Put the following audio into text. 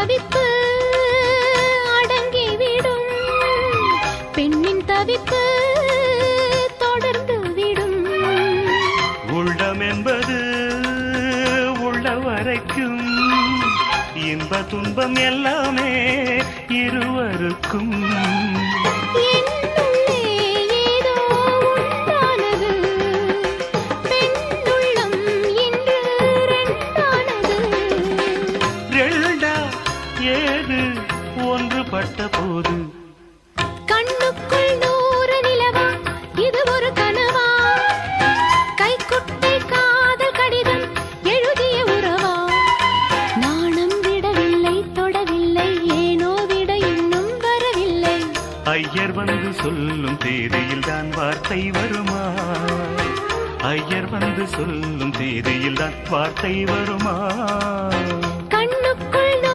தவிப்பு அடங்கிவிடும், பெண்ணின் தவிப்பு தொடர்ந்து விடும். உள்ளம் என்பது உள்ள வரைக்கும் இன்ப துன்பம் எல்லாமே இருவருக்கும். ஏது ஒன்றுபட்ட போது கண்ணுக்குள் 100 நிலவா, இது ஒரு கனவா? கைக்குட்டை காதல் கடிதம் எழுதிய உறவா? நாணம் விடவில்லை, தொடவில்லை, ஏனோ விட இன்னும் வரவில்லை. ஐயர் வந்து சொல்லும் தேதியில் தான் வார்த்தை வருமா? ஐயர் வந்து சொல்லும் தேதியில் தான் வார்த்தை வருமா?